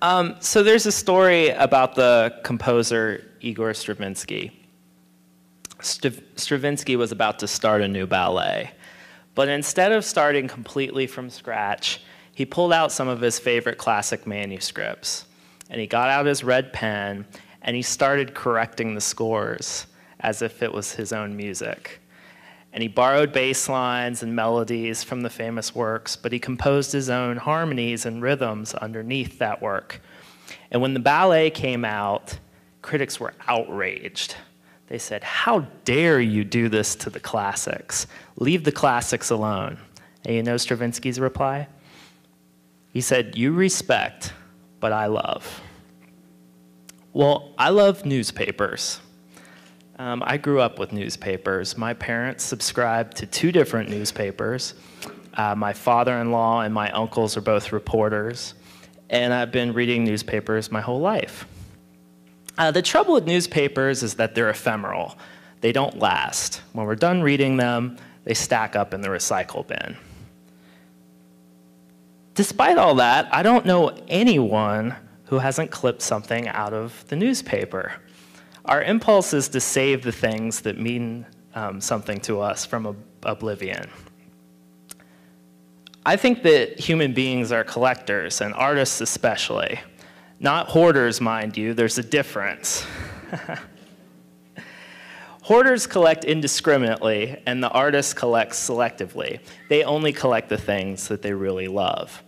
So there's a story about the composer Igor Stravinsky. Stravinsky was about to start a new ballet, but instead of starting completely from scratch, he pulled out some of his favorite classic manuscripts, and he got out his red pen, and he started correcting the scores as if it was his own music. And he borrowed bass lines and melodies from the famous works, but he composed his own harmonies and rhythms underneath that work. And when the ballet came out, critics were outraged. They said, "How dare you do this to the classics? Leave the classics alone." And you know Stravinsky's reply? He said, "You respect, but I love." Well, I love newspapers. I grew up with newspapers. My parents subscribed to 2 different newspapers. My father-in-law and my uncles are both reporters, and I've been reading newspapers my whole life. The trouble with newspapers is that they're ephemeral. They don't last. When we're done reading them, they stack up in the recycle bin. Despite all that, I don't know anyone who hasn't clipped something out of the newspaper. Our impulse is to save the things that mean something to us from oblivion. I think that human beings are collectors, and artists especially. Not hoarders, mind you, there's a difference. Hoarders collect indiscriminately, and the artists collect selectively. They only collect the things that they really love.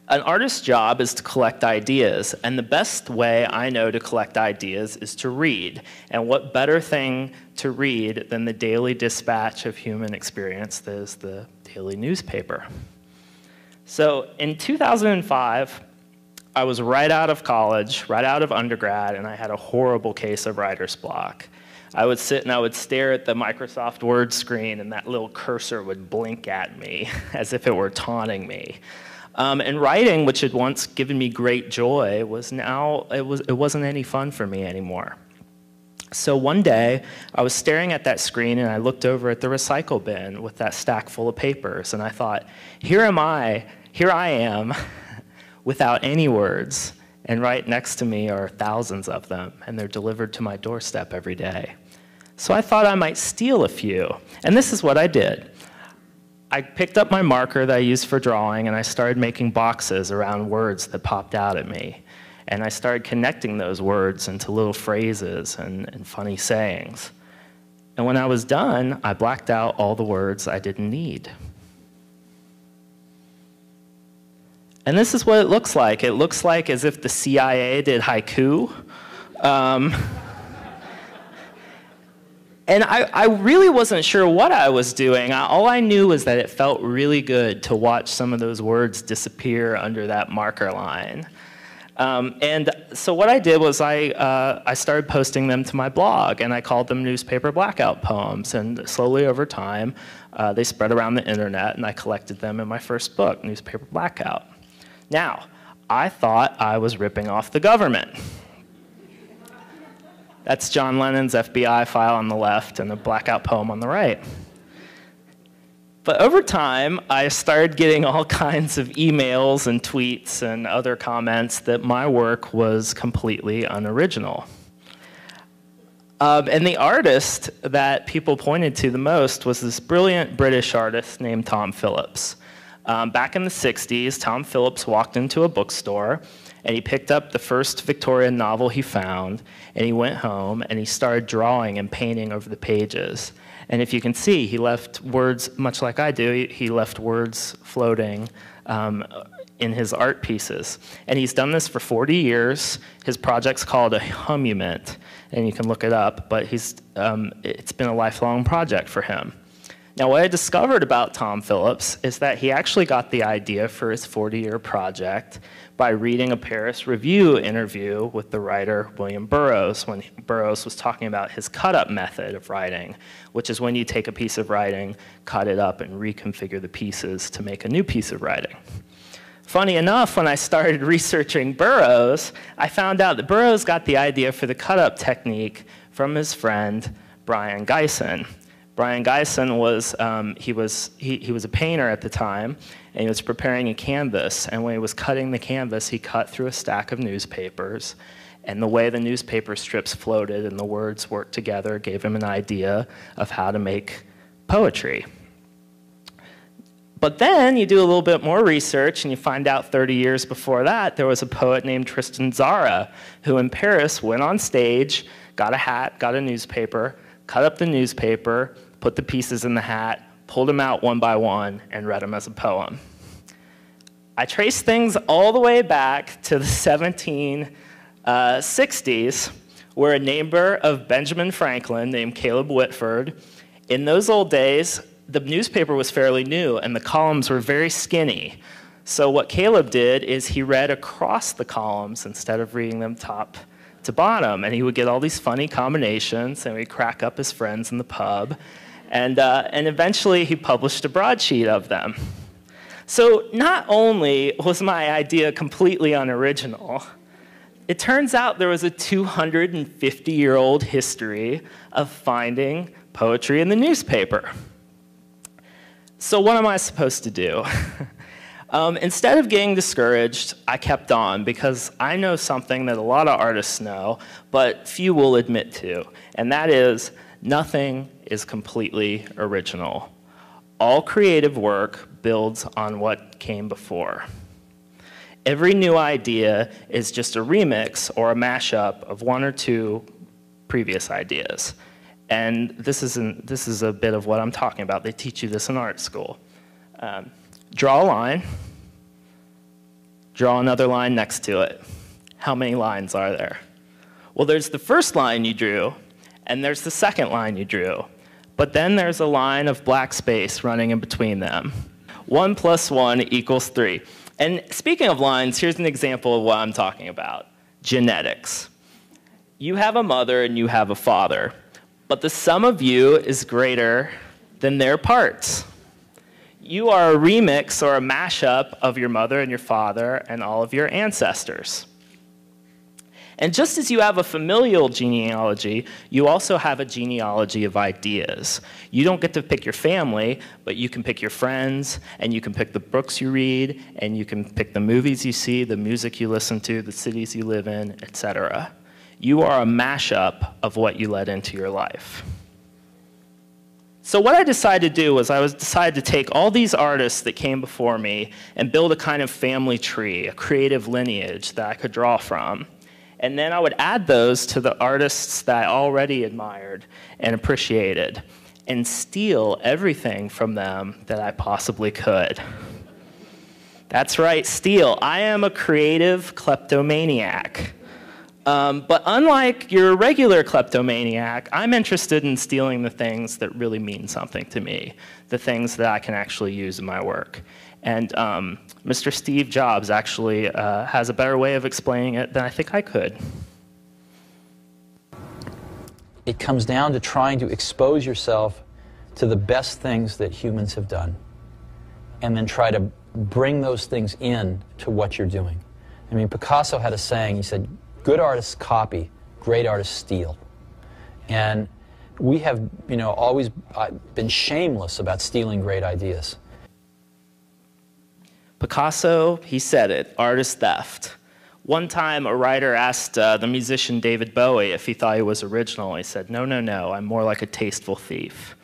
An artist's job is to collect ideas, and the best way I know to collect ideas is to read. And what better thing to read than the daily dispatch of human experience that is the daily newspaper? So in 2005, I was right out of college, right out of undergrad, and I had a horrible case of writer's block. I would sit and I would stare at the Microsoft Word screen, and that little cursor would blink at me as if it were taunting me. And writing, which had once given me great joy, was now, it wasn't any fun for me anymore. So one day, I was staring at that screen, and I looked over at the recycle bin with that stack full of papers, and I thought, here I am, without any words, and right next to me are thousands of them, and they're delivered to my doorstep every day. So I thought I might steal a few, and this is what I did. I picked up my marker that I used for drawing, and I started making boxes around words that popped out at me. And I started connecting those words into little phrases and funny sayings. And when I was done, I blacked out all the words I didn't need. And this is what it looks like. It looks like as if the CIA did haiku. And I really wasn't sure what I was doing. All I knew was that it felt really good to watch some of those words disappear under that marker line. And so what I did was I started posting them to my blog, and I called them newspaper blackout poems. And slowly over time, they spread around the internet, and I collected them in my first book, Newspaper Blackout. Now, I thought I was ripping off the government. That's John Lennon's FBI file on the left and a blackout poem on the right. But over time, I started getting all kinds of emails and tweets and other comments that my work was completely unoriginal. And the artist that people pointed to the most was this brilliant British artist named Tom Phillips. Back in the 60s, Tom Phillips walked into a bookstore, and he picked up the first Victorian novel he found, and he went home, and he started drawing and painting over the pages. And if you can see, he left words, much like I do, he left words floating in his art pieces. And he's done this for 40 years. His project's called a humument, and you can look it up, but it's been a lifelong project for him. Now, what I discovered about Tom Phillips is that he actually got the idea for his 40-year project by reading a Paris Review interview with the writer William Burroughs, when Burroughs was talking about his cut-up method of writing, which is when you take a piece of writing, cut it up, and reconfigure the pieces to make a new piece of writing. Funny enough, when I started researching Burroughs, I found out that Burroughs got the idea for the cut-up technique from his friend Brian Gysin. Brian Gysin was, he was a painter at the time, and he was preparing a canvas, and when he was cutting the canvas, he cut through a stack of newspapers, and the way the newspaper strips floated and the words worked together gave him an idea of how to make poetry. But then you do a little bit more research and you find out 30 years before that there was a poet named Tristan Tzara who in Paris went on stage, got a hat, got a newspaper, cut up the newspaper, put the pieces in the hat, pulled them out one by one, and read them as a poem. I traced things all the way back to the 1760s, where a neighbor of Benjamin Franklin named Caleb Whitford, in those old days, the newspaper was fairly new and the columns were very skinny. So what Caleb did is he read across the columns instead of reading them top to bottom, and he would get all these funny combinations and he'd crack up his friends in the pub, and eventually he published a broadsheet of them. So not only was my idea completely unoriginal, it turns out there was a 250-year-old history of finding poetry in the newspaper. So what am I supposed to do? Instead of getting discouraged, I kept on because I know something that a lot of artists know, but few will admit to, and that is nothing is completely original. All creative work builds on what came before. Every new idea is just a remix or a mashup of one or two previous ideas. And this is a bit of what I'm talking about. They teach you this in art school. Draw a line, draw another line next to it. How many lines are there? Well, there's the first line you drew, and there's the second line you drew. But then there's a line of black space running in between them. 1 + 1 = 3. And speaking of lines, here's an example of what I'm talking about. Genetics. You have a mother and you have a father, but the sum of you is greater than their parts. You are a remix or a mashup of your mother and your father and all of your ancestors. And just as you have a familial genealogy, you also have a genealogy of ideas. You don't get to pick your family, but you can pick your friends, and you can pick the books you read, and you can pick the movies you see, the music you listen to, the cities you live in, etc. You are a mashup of what you let into your life. So what I decided to do was decided to take all these artists that came before me and build a kind of family tree, a creative lineage that I could draw from. And then I would add those to the artists that I already admired and appreciated and steal everything from them that I possibly could. That's right, steal. I am a creative kleptomaniac. But unlike your regular kleptomaniac, I'm interested in stealing the things that really mean something to me, the things that I can actually use in my work. And Mr. Steve Jobs actually has a better way of explaining it than I think I could. It comes down to trying to expose yourself to the best things that humans have done, and then try to bring those things in to what you're doing. I mean, Picasso had a saying, he said, good artists copy, great artists steal. And we have, always been shameless about stealing great ideas. Picasso, he said it, art is theft. One time a writer asked the musician David Bowie if he thought he was original. He said, no, I'm more like a tasteful thief.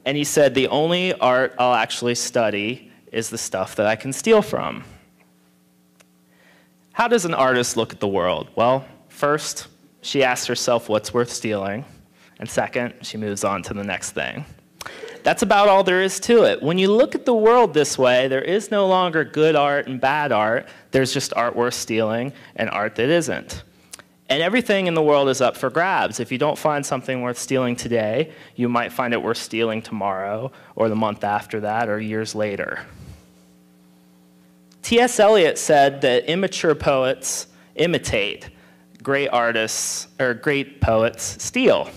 And he said, the only art I'll actually study is the stuff that I can steal from. How does an artist look at the world? Well, first, she asks herself what's worth stealing, and second, she moves on to the next thing. That's about all there is to it. When you look at the world this way, there is no longer good art and bad art. There's just art worth stealing and art that isn't. And everything in the world is up for grabs. If you don't find something worth stealing today, you might find it worth stealing tomorrow, or the month after that, or years later. T.S. Eliot said that immature poets imitate, great artists, or great poets steal.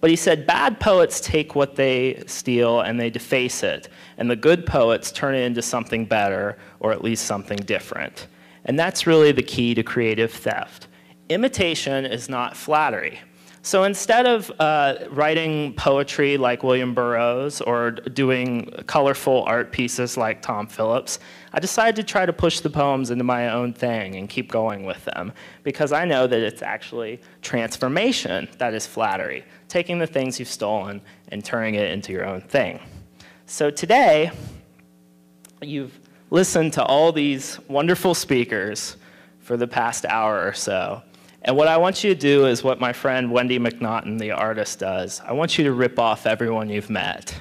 But he said bad poets take what they steal and they deface it, and the good poets turn it into something better, or at least something different. And that's really the key to creative theft. Imitation is not flattery. So instead of writing poetry like William Burroughs or doing colorful art pieces like Tom Phillips, I decided to try to push the poems into my own thing and keep going with them, because I know that it's actually transformation that is flattery, taking the things you've stolen and turning it into your own thing. So today, you've listened to all these wonderful speakers for the past hour or so. And what I want you to do is what my friend Wendy McNaughton, the artist, does. I want you to rip off everyone you've met.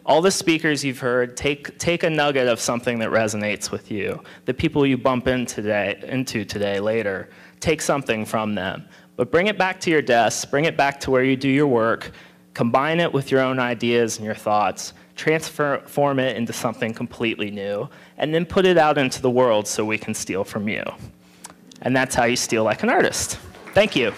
All the speakers you've heard, take a nugget of something that resonates with you. The people you bump into today later, take something from them. But bring it back to your desk, bring it back to where you do your work, combine it with your own ideas and your thoughts, transform it into something completely new, and then put it out into the world so we can steal from you. And that's how you steal like an artist. Thank you.